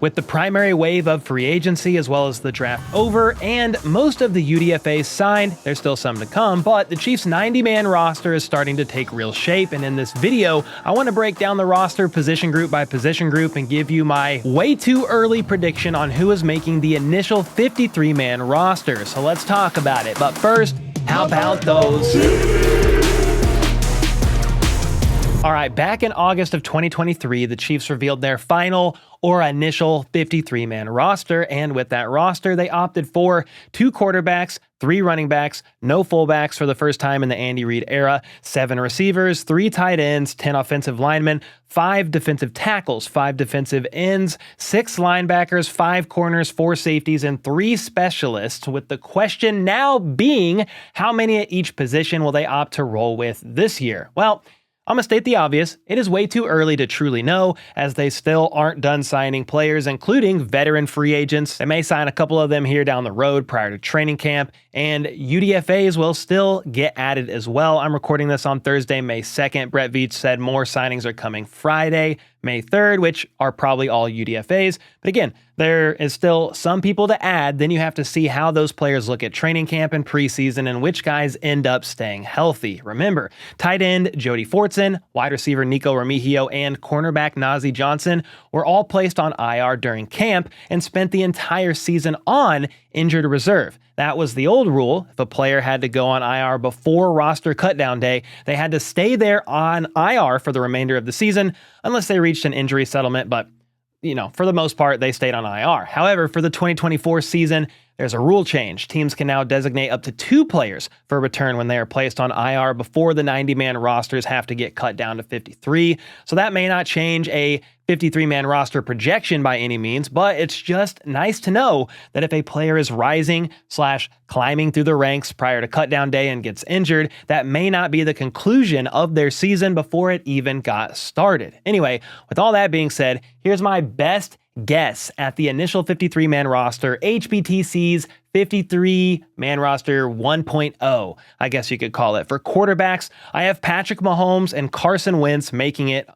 With the primary wave of free agency as well as the draft over and most of the UDFAs signed, there's still some to come, but the Chiefs' 90-man roster is starting to take real shape, and in this video, I want to break down the roster position group by position group and give you my way too early prediction on who is making the initial 53-man roster. So let's talk about it, but first, how about those? All right, back in August of 2023, the Chiefs revealed their final or initial 53-man roster, and with that roster, they opted for 2 quarterbacks, 3 running backs, no fullbacks for the first time in the Andy Reid era, 7 receivers, 3 tight ends, 10 offensive linemen, 5 defensive tackles, 5 defensive ends, 6 linebackers, 5 corners, 4 safeties, and 3 specialists, with the question now being, how many at each position will they opt to roll with this year? Well, I'm going to state the obvious, it is way too early to truly know, as they still aren't done signing players, including veteran free agents. They may sign a couple of them here down the road prior to training camp, and UDFAs will still get added as well. I'm recording this on Thursday, May 2nd. Brett Veach said more signings are coming Friday, May 3rd, which are probably all UDFAs. But again, there is still some people to add. Then you have to see how those players look at training camp and preseason and which guys end up staying healthy. Remember, tight end Jody Fortson, wide receiver Nico Remigio, and cornerback Nazeeh Johnson were all placed on IR during camp and spent the entire season on injured reserve. That was the old rule. If a player had to go on IR before roster cutdown day, they had to stay there on IR for the remainder of the season, unless they reached an injury settlement, but for the most part, they stayed on IR. However, for the 2024 season, there's a rule change. Teams can now designate up to 2 players for return when they are placed on IR before the 90-man rosters have to get cut down to 53. So that may not change a 53-man roster projection by any means, but it's just nice to know that if a player is rising/climbing through the ranks prior to cutdown day and gets injured, that may not be the conclusion of their season before it even got started. Anyway, with all that being said, here's my best guess at the initial 53-man roster, HBTC's 53-man roster 1.0, I guess you could call it. For quarterbacks, I have Patrick Mahomes and Carson Wentz making it.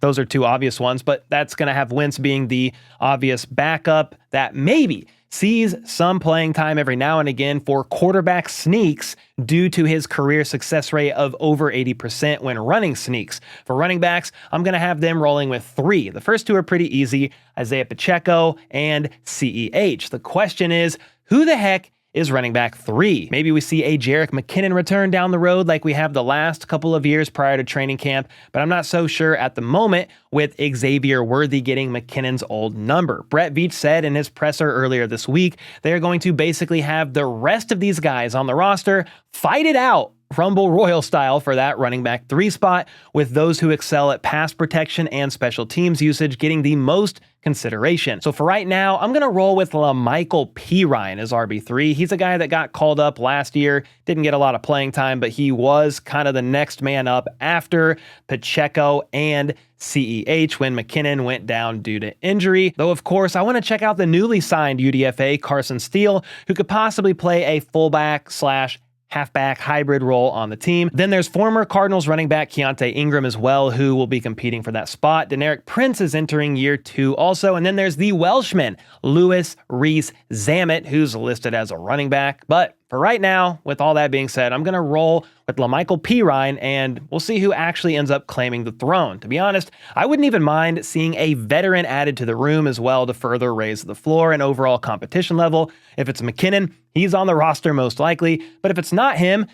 Those are 2 obvious ones, but that's going to have Wentz being the obvious backup that maybe sees some playing time every now and again for quarterback sneaks due to his career success rate of over 80% when running sneaks. For running backs, I'm going to have them rolling with 3. The first 2 are pretty easy, Isaiah Pacheco and CEH. The question is, who the heck is running back 3? Maybe we see a Jerick McKinnon return down the road like we have the last couple of years prior to training camp, but I'm not so sure at the moment with Xavier Worthy getting McKinnon's old number. Brett Veach said in his presser earlier this week, they are going to basically have the rest of these guys on the roster fight it out Rumble Royal style for that running back 3 spot, with those who excel at pass protection and special teams usage getting the most consideration. So for right now, I'm going to roll with La'Mical Perine as RB3. He's a guy that got called up last year, didn't get a lot of playing time, but he was kind of the next man up after Pacheco and CEH when McKinnon went down due to injury. Though, of course, I want to check out the newly signed UDFA, Carson Steele, who could possibly play a fullback/halfback hybrid role on the team. Then there's former Cardinals running back Keontae Ingram as well, who will be competing for that spot. Deneric Prince is entering year 2 also. And then there's the Welshman, Louis Rees-Zammit, who's listed as a running back. But for right now, with all that being said, I'm going to roll with La'Mical Perine, and we'll see who actually ends up claiming the throne. To be honest, I wouldn't even mind seeing a veteran added to the room as well to further raise the floor and overall competition level. If it's McKinnon, he's on the roster most likely, but if it's not him,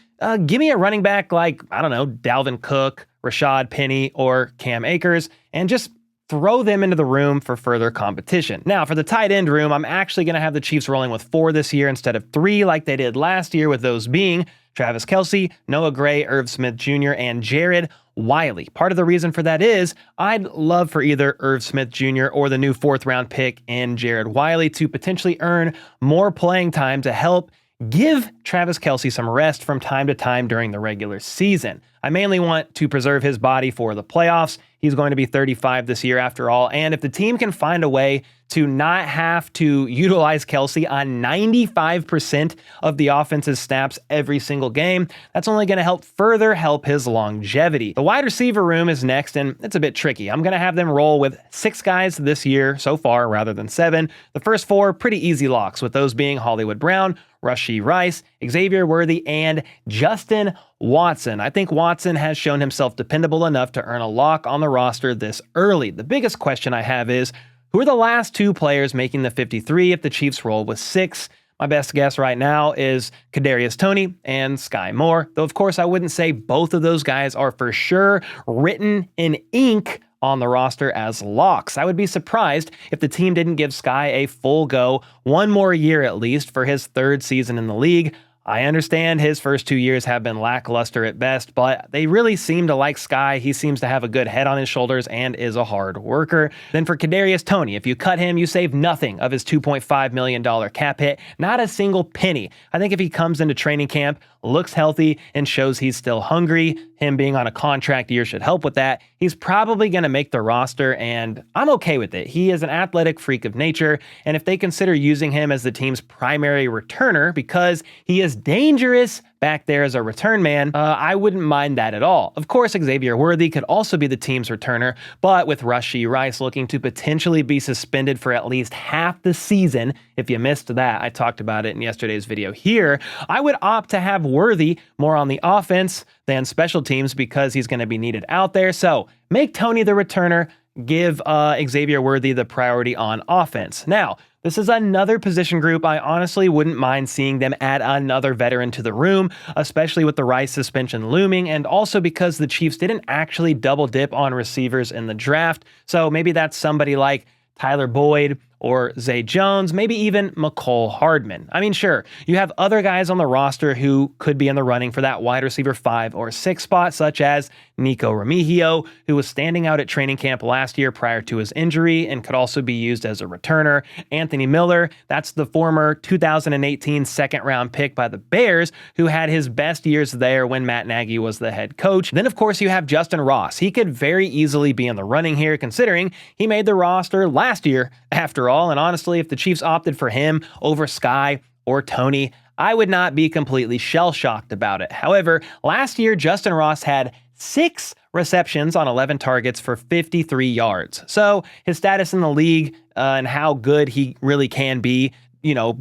give me a running back like, I don't know, Dalvin Cook, Rashad Penny, or Cam Akers, and just throw them into the room for further competition. Now, for the tight end room, I'm actually going to have the Chiefs rolling with 4 this year instead of 3 like they did last year, with those being Travis Kelce, Noah Gray, Irv Smith Jr., and Jared Wiley. Part of the reason for that is I'd love for either Irv Smith Jr. or the new 4th-round pick in Jared Wiley to potentially earn more playing time to help give Travis Kelce some rest from time to time during the regular season. I mainly want to preserve his body for the playoffs. He's going to be 35 this year after all. And if the team can find a way to not have to utilize Kelce on 95% of the offense's snaps every single game, that's only going to further help his longevity. The wide receiver room is next, and it's a bit tricky. I'm going to have them roll with 6 guys this year so far rather than 7. The first 4 pretty easy locks, with those being Hollywood Brown, Rashee Rice, Xavier Worthy, and Justin Watson. I think Watson has shown himself dependable enough to earn a lock on the roster this early. The biggest question I have is, who are the last 2 players making the 53 if the Chiefs roll with 6? My best guess right now is Kadarius Toney and Sky Moore, though of course I wouldn't say both of those guys are for sure written in ink on the roster as locks. I would be surprised if the team didn't give Sky a full go, 1 more year at least, for his 3rd season in the league. I understand his first 2 years have been lackluster at best, but they really seem to like Sky. He seems to have a good head on his shoulders and is a hard worker. Then for Kadarius Toney, if you cut him, you save nothing of his $2.5 million cap hit, not a single penny. I think if he comes into training camp, looks healthy, and shows he's still hungry, him being on a contract year should help with that. He's probably going to make the roster, and I'm okay with it. He is an athletic freak of nature, and if they consider using him as the team's primary returner because he is dangerous back there as a return man, I wouldn't mind that at all. Of course, Xavier Worthy could also be the team's returner, but with Rashee Rice looking to potentially be suspended for at least half the season, if you missed that, I talked about it in yesterday's video here, I would opt to have Worthy more on the offense than special teams because he's going to be needed out there. So make Toney the returner, give Xavier Worthy the priority on offense. Now, this is another position group I honestly wouldn't mind seeing them add another veteran to the room, especially with the Rice suspension looming, and also because the Chiefs didn't actually double dip on receivers in the draft. So maybe that's somebody like Tyler Boyd or Zay Jones, maybe even McCole Hardman. I mean, sure, you have other guys on the roster who could be in the running for that wide receiver 5 or 6 spot, such as Nico Remigio, who was standing out at training camp last year prior to his injury and could also be used as a returner. Anthony Miller, that's the former 2018 second-round pick by the Bears, who had his best years there when Matt Nagy was the head coach. Then, of course, you have Justin Ross. He could very easily be in the running here, considering he made the roster last year after all, and honestly, if the Chiefs opted for him over Sky or Toney, I would not be completely shell-shocked about it. However, last year, Justin Ross had 6 receptions on 11 targets for 53 yards. So his status in the league and how good he really can be,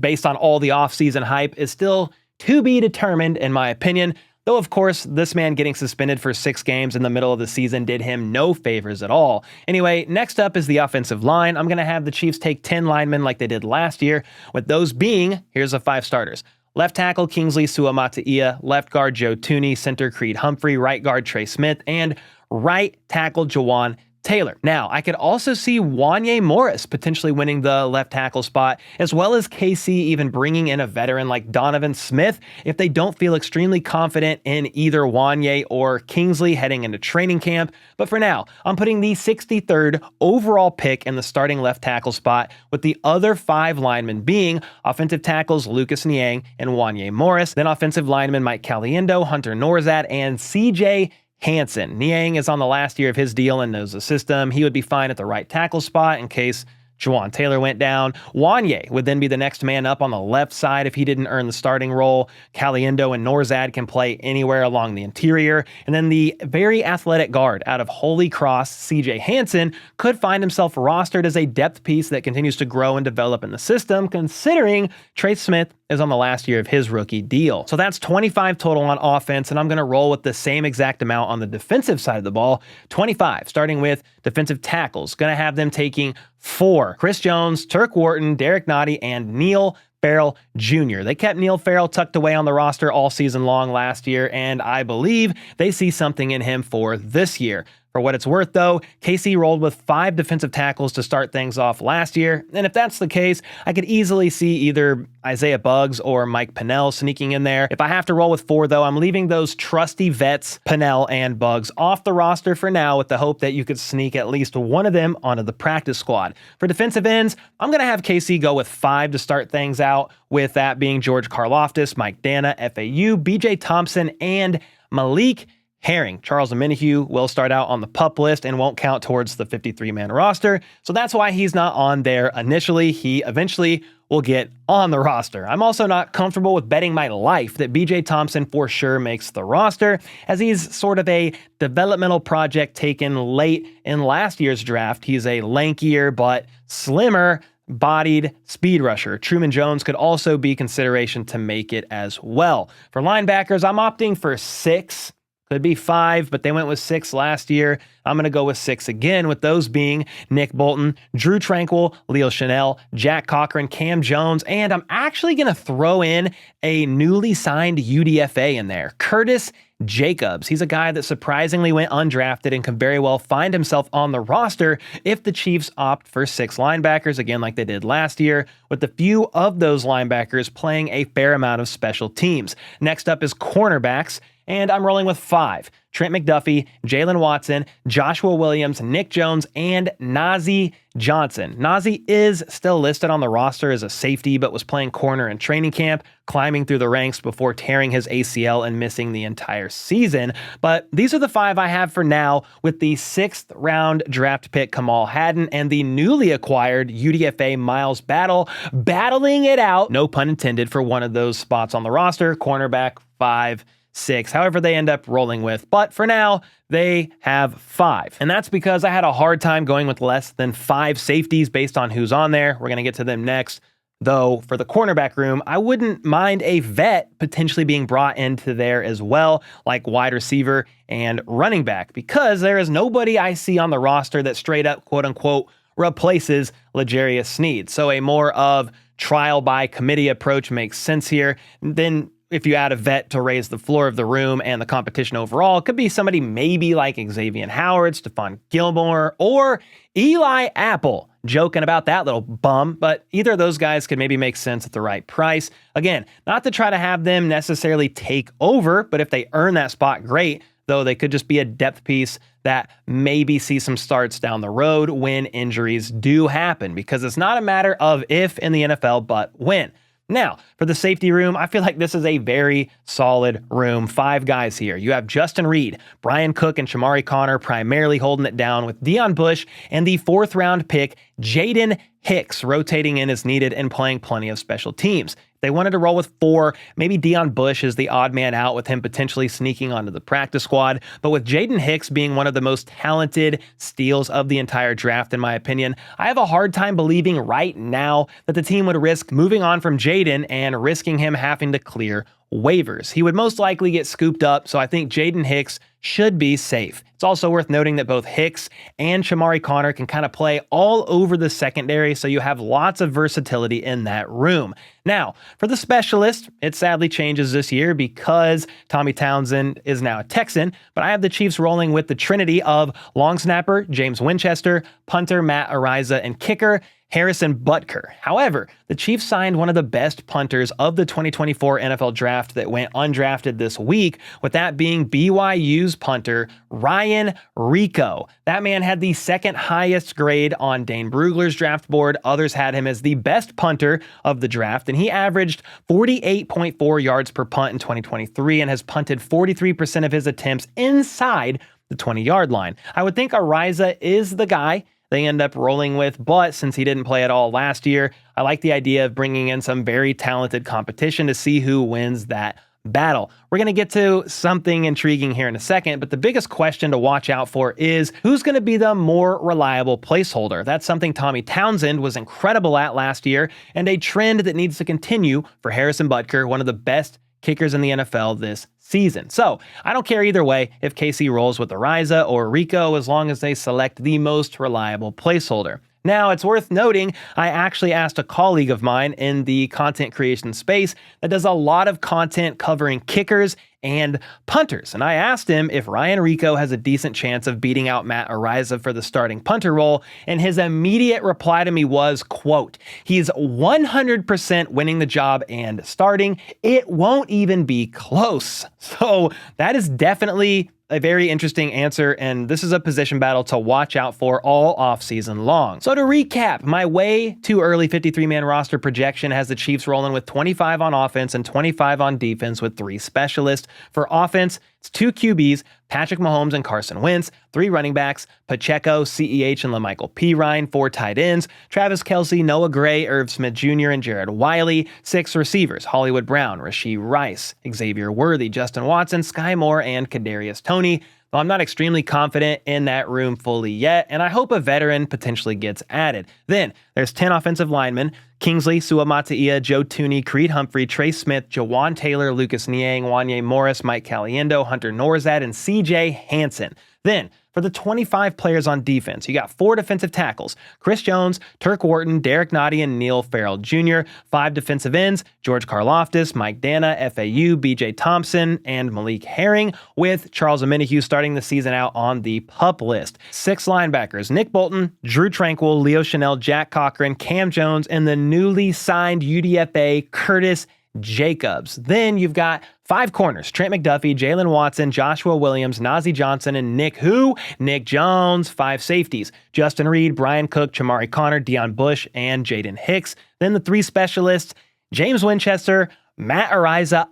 based on all the offseason hype, is still to be determined, in my opinion. Though, of course, this man getting suspended for 6 games in the middle of the season did him no favors at all. Anyway, next up is the offensive line. I'm going to have the Chiefs take 10 linemen like they did last year, with those being, here's the 5 starters. Left tackle Kingsley Suamataia, left guard Joe Thuney, center Creed Humphrey, right guard Trey Smith, and right tackle Jawan Taylor. Now, I could also see Wanye Morris potentially winning the left tackle spot, as well as KC even bringing in a veteran like Donovan Smith if they don't feel extremely confident in either Wanye or Kingsley heading into training camp. But for now, I'm putting the 63rd overall pick in the starting left tackle spot, with the other 5 linemen being offensive tackles Lucas Niang and Wanye Morris, then offensive linemen Mike Caliendo, Hunter Norzad, and CJ Hansen. Niang is on the last year of his deal and knows the system. He would be fine at the right tackle spot in case Jawan Taylor went down. Wanye would then be the next man up on the left side if he didn't earn the starting role. Caliendo and Norzad can play anywhere along the interior. And then the very athletic guard out of Holy Cross, CJ Hansen, could find himself rostered as a depth piece that continues to grow and develop in the system, considering Trey Smith is on the last year of his rookie deal. So that's 25 total on offense, and I'm going to roll with the same exact amount on the defensive side of the ball, 25, starting with defensive tackles. Going to have them taking 4. Chris Jones, Turk Wharton, Derek Nottie, and Neil Farrell Jr. They kept Neil Farrell tucked away on the roster all season long last year, and I believe they see something in him for this year. For what it's worth, though, KC rolled with 5 defensive tackles to start things off last year, and if that's the case, I could easily see either Isaiah Buggs or Mike Pennell sneaking in there. If I have to roll with 4, though, I'm leaving those trusty vets, Pennell and Buggs, off the roster for now, with the hope that you could sneak at least one of them onto the practice squad. For defensive ends, I'm going to have KC go with 5 to start things out, with that being George Karlaftis, Mike Dana, FAU, BJ Thompson, and Malik Herring. Charles Omenihu will start out on the PUP list and won't count towards the 53-man roster, so that's why he's not on there initially. He eventually will get on the roster. I'm also not comfortable with betting my life that BJ Thompson for sure makes the roster, as he's sort of a developmental project taken late in last year's draft. He's a lankier but slimmer bodied speed rusher. Truman Jones could also be consideration to make it as well. For linebackers, I'm opting for 6. Could be 5, but they went with 6 last year. I'm going to go with 6 again, with those being Nick Bolton, Drew Tranquill, Leo Chanel, Jack Cochran, Cam Jones, and I'm actually going to throw in a newly signed UDFA in there, Curtis Jacobs. He's a guy that surprisingly went undrafted and can very well find himself on the roster if the Chiefs opt for 6 linebackers, again like they did last year, with a few of those linebackers playing a fair amount of special teams. Next up is cornerbacks, and I'm rolling with 5. Trent McDuffie, Jalen Watson, Joshua Williams, Nick Jones, and Nazeeh Johnson. Nazeeh is still listed on the roster as a safety, but was playing corner in training camp, climbing through the ranks before tearing his ACL and missing the entire season. But these are the 5 I have for now, with the 6th round draft pick Kamal Hadden and the newly acquired UDFA Miles Battle battling it out, no pun intended, for one of those spots on the roster, cornerback 5, 6, however they end up rolling with. But for now, they have 5. And that's because I had a hard time going with less than 5 safeties based on who's on there. We're going to get to them next. Though for the cornerback room, I wouldn't mind a vet potentially being brought into there as well, like wide receiver and running back, because there is nobody I see on the roster that straight up, quote unquote, replaces L'Jarius Sneed. So a more of trial by committee approach makes sense here. Then if you add a vet to raise the floor of the room and the competition overall, it could be somebody maybe like Xavier Howard, Stephon Gilmore, or Eli Apple. Joking about that little bum, but either of those guys could maybe make sense at the right price. Again, not to try to have them necessarily take over, but if they earn that spot, great. Though they could just be a depth piece that maybe see some starts down the road when injuries do happen, because it's not a matter of if in the NFL, but when. Now, for the safety room, I feel like this is a very solid room. 5 guys here. You have Justin Reed, Brian Cook, and Shamari Connor primarily holding it down, with Deion Bush and the 4th round pick, Jaden Hicks, rotating in as needed and playing plenty of special teams. If they wanted to roll with 4, maybe Deion Bush is the odd man out, with him potentially sneaking onto the practice squad. But with Jaden Hicks being one of the most talented steals of the entire draft, in my opinion, I have a hard time believing right now that the team would risk moving on from Jaden and risking him having to clear waivers. He would most likely get scooped up, so I think Jaden Hicks should be safe. It's also worth noting that both Hicks and Shamari Connor can kind of play all over the secondary, so you have lots of versatility in that room. Now, for the specialist, it sadly changes this year because Tommy Townsend is now a Texan, but I have the Chiefs rolling with the trinity of long snapper James Winchester, punter Matt Ariza, and kicker Harrison Butker. However, the Chiefs signed one of the best punters of the 2024 NFL draft that went undrafted this week, with that being BYU's punter Ryan Rico. That man had the 2nd highest grade on Dane Brugler's draft board. Others had him as the best punter of the draft, and he averaged 48.4 yards per punt in 2023 and has punted 43% of his attempts inside the 20-yard line. I would think Ariza is the guy they end up rolling with, but since he didn't play at all last year, I like the idea of bringing in some very talented competition to see who wins that battle. We're going to get to something intriguing here in a second, but the biggest question to watch out for is who's going to be the more reliable placeholder. That's something Tommy Townsend was incredible at last year, and a trend that needs to continue for Harrison Butker, one of the best kickers in the NFL this season. So I don't care either way if KC rolls with Ariza or Rico, as long as they select the most reliable placeholder. Now, it's worth noting, I actually asked a colleague of mine in the content creation space that does a lot of content covering kickers and punters, and I asked him if Ryan Rico has a decent chance of beating out Matt Ariza for the starting punter role, and his immediate reply to me was, quote, "He's 100% winning the job and starting. It won't even be close." So that is definitely a very interesting answer, and this is a position battle to watch out for all offseason long. So to recap, my way too early 53-man roster projection has the Chiefs rolling with 25 on offense and 25 on defense with 3 specialists. For offense, it's It's 2 QBs, Patrick Mahomes and Carson Wentz, 3 running backs, Pacheco, CEH, and LaMichael Pirine, 4 tight ends, Travis Kelce, Noah Gray, Irv Smith Jr., and Jared Wiley, 6 receivers, Hollywood Brown, Rashee Rice, Xavier Worthy, Justin Watson, Sky Moore, and Kadarius Toney. Though I'm not extremely confident in that room fully yet, and I hope a veteran potentially gets added. Then there's 10 offensive linemen: Kingsley Suamataia, Joe Thuney, Creed Humphrey, Trey Smith, Jawan Taylor, Lucas Niang, Wanye Morris, Mike Caliendo, Hunter Norzad, and CJ Hansen. Then, for the 25 players on defense, you got 4 defensive tackles: Chris Jones, Turk Wharton, Derek Nottie, and Neil Farrell Jr., 5 defensive ends: George Karlaftis, Mike Dana, FAU, BJ Thompson, and Malik Herring, with Charles Omenihu starting the season out on the PUP list. 6 linebackers: Nick Bolton, Drew Tranquil, Leo Chanel, Jack Cochran, Cam Jones, and the newly signed UDFA Curtis Jacobs. Then you've got 5 corners: Trent McDuffie, Jalen Watson, Joshua Williams, Nazeeh Johnson, and Nick Jones. 5 safeties: Justin Reed, Brian Cook, Chamari Connor, Deion Bush, and Jaden Hicks. Then the 3 specialists: James Winchester, Matt Ariza,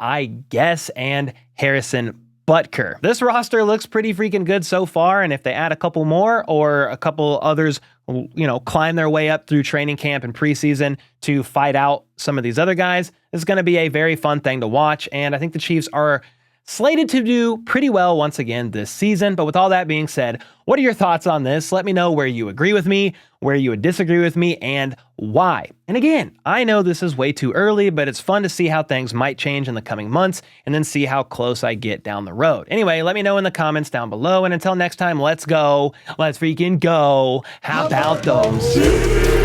and Harrison Butker. This roster looks pretty freaking good so far, and if they add a couple more or a couple others, climb their way up through training camp and preseason to fight out some of these other guys, it's going to be a very fun thing to watch, and I think the Chiefs are slated to do pretty well once again this season. But with all that being said, what are your thoughts on this? Let me know where you agree with me, where you would disagree with me, and why. And again, I know this is way too early, but it's fun to see how things might change in the coming months and then see how close I get down the road. Anyway, let me know in the comments down below, and until next time, let's freaking go. How about those?